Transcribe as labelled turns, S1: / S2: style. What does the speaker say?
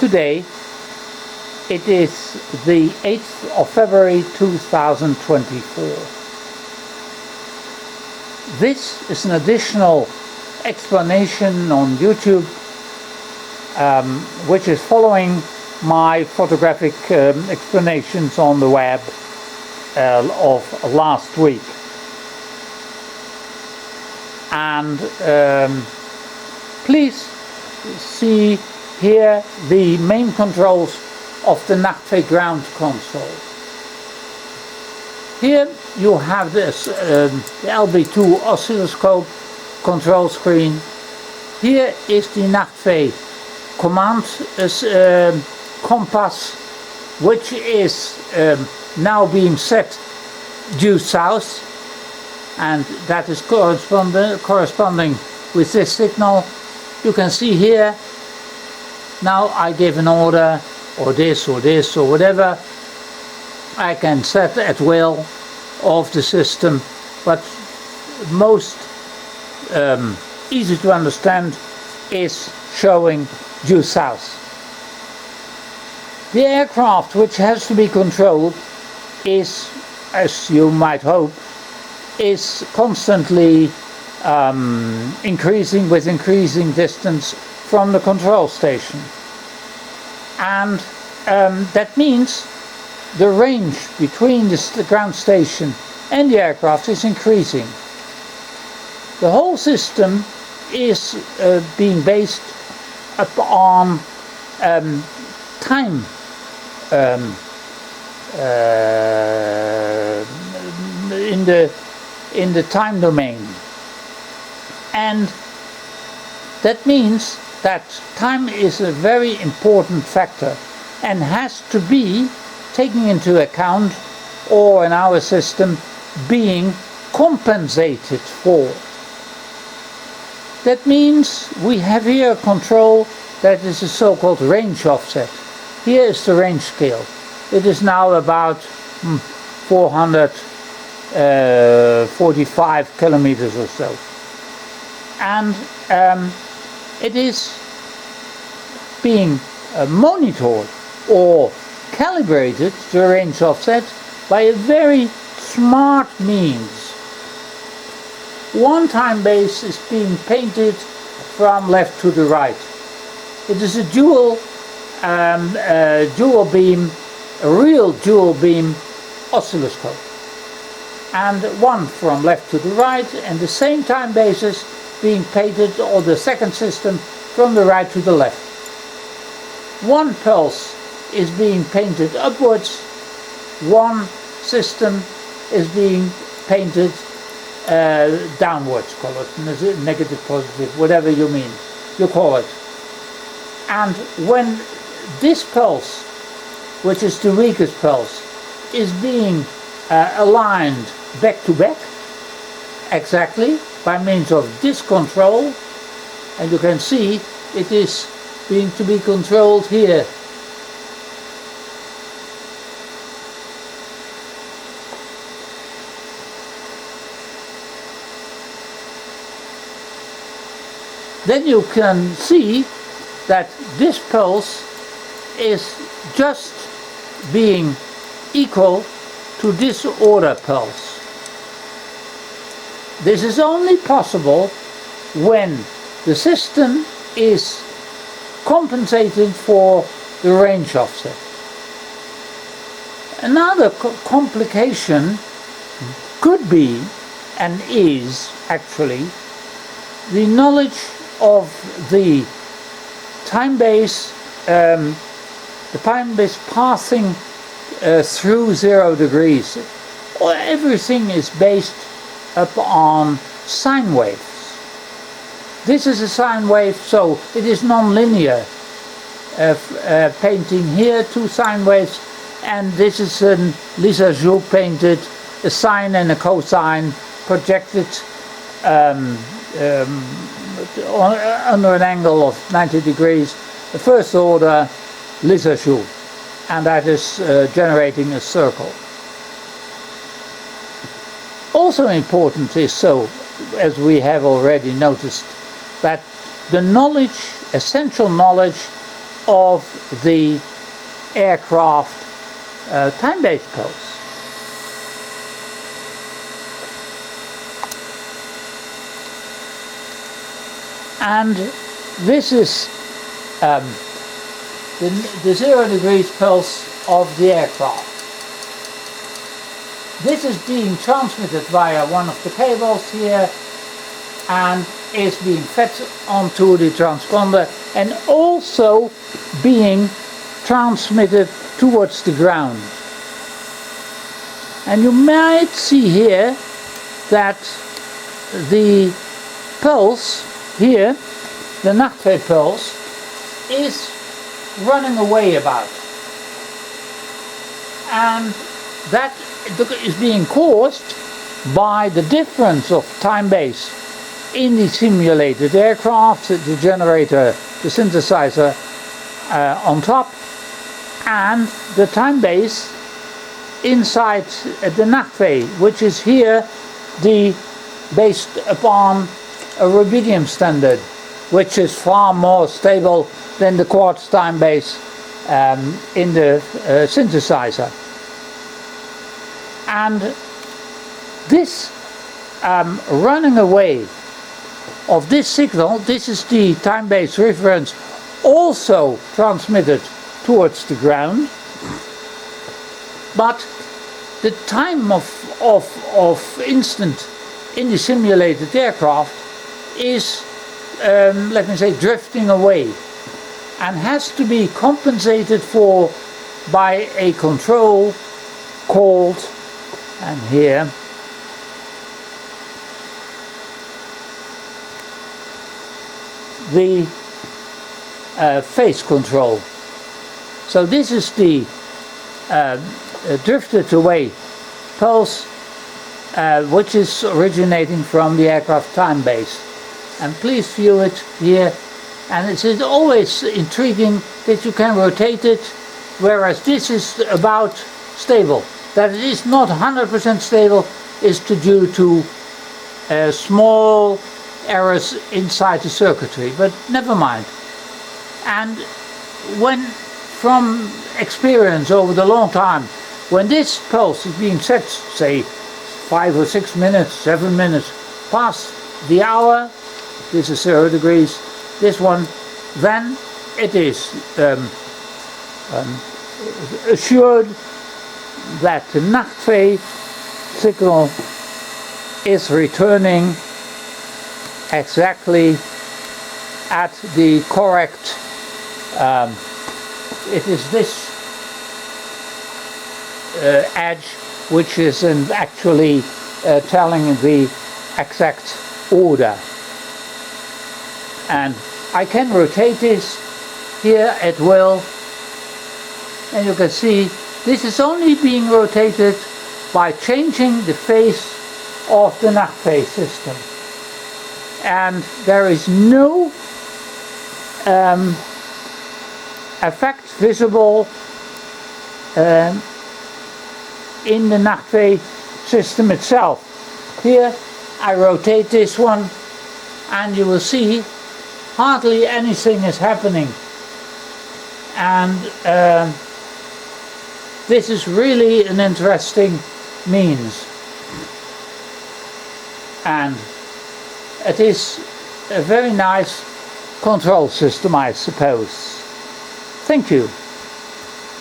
S1: today. It is the 8th of February 2024. This is an additional explanation on YouTube, which is following my photographic explanations on the web of last week. And please see here the main controls of the Nachtfee ground console. Here you have this the LB2 oscilloscope control screen. Here is the Nachtfee command compass, which is now being set due south, and that is corresponding with this signal. You can see here, now I give an order, or this or whatever I can set at will of the system, but most easy to understand is showing due south. The aircraft which has to be controlled is, as you might hope, is constantly increasing with increasing distance from the control station. And that means the range between the ground station and the aircraft is increasing. The whole system is being based upon time in the time domain, and that means that time is a very important factor and has to be taken into account, or in our system being compensated for. That means we have here a control that is a so-called range offset. Here is the range scale. It is now about 445 kilometers or so. And it is being monitored or calibrated, the range offset, by a very smart means. One time base is being painted from left to the right. It is a dual beam, a real dual beam oscilloscope, and one from left to the right, and the same time basis being painted, or the second system, from the right to the left. One pulse is being painted upwards, one system is being painted downwards, call it negative, positive, whatever you call it. And when this pulse, which is the weakest pulse, is being aligned back to back, exactly, by means of this control, and you can see it is being to be controlled here. Then you can see that this pulse is just being equal to this order pulse. This is only possible when the system is compensated for the range offset. Another complication could be, and is actually, the knowledge of the time base, passing through 0 degrees. Or everything is based upon sine waves. This is a sine wave, so it is non-linear. Painting here 2 sine waves, and this is a Lisa Joule painted, a sine and a cosine projected under an angle of 90 degrees, the first order Lisa Joule, and that is generating a circle. Also important is, so as we have already noticed, that the knowledge, essential knowledge of the aircraft time-based pulse. And this is the 0 degrees pulse of the aircraft. This is being transmitted via one of the cables here and is being fed onto the transponder and also being transmitted towards the ground. And you might see here that the pulse here, the Nachtfee pulse, is running away about. And that is being caused by the difference of time base in the simulated aircraft, the generator, the synthesizer on top, and the time base inside the Nachtfee, which is here based upon a rubidium standard, which is far more stable than the quartz time base in the synthesizer. And this running away of this signal, this is the time-based reference also transmitted towards the ground, but the time of instant in the simulated aircraft is, let me say, drifting away and has to be compensated for by a control called, and here, the phase control. So this is the drifted away pulse, which is originating from the aircraft time base. And please view it here. And it is always intriguing that you can rotate it, whereas this is about stable. That it is not 100% stable is due to small errors inside the circuitry, but never mind. And when, from experience over the long time, when this pulse is being set, say 5 or 6 minutes, 7 minutes past the hour, this is 0 degrees, this one, then it is assured that the Nachtfee signal is returning exactly at the correct, it is this edge which is actually telling the exact order. And I can rotate this here at will, and you can see this is only being rotated by changing the phase of the Nachtfee system. And there is no effect visible in the Nachtfee system itself. Here I rotate this one and you will see hardly anything is happening. And this is really an interesting means. And it is a very nice control system, I suppose. Thank you.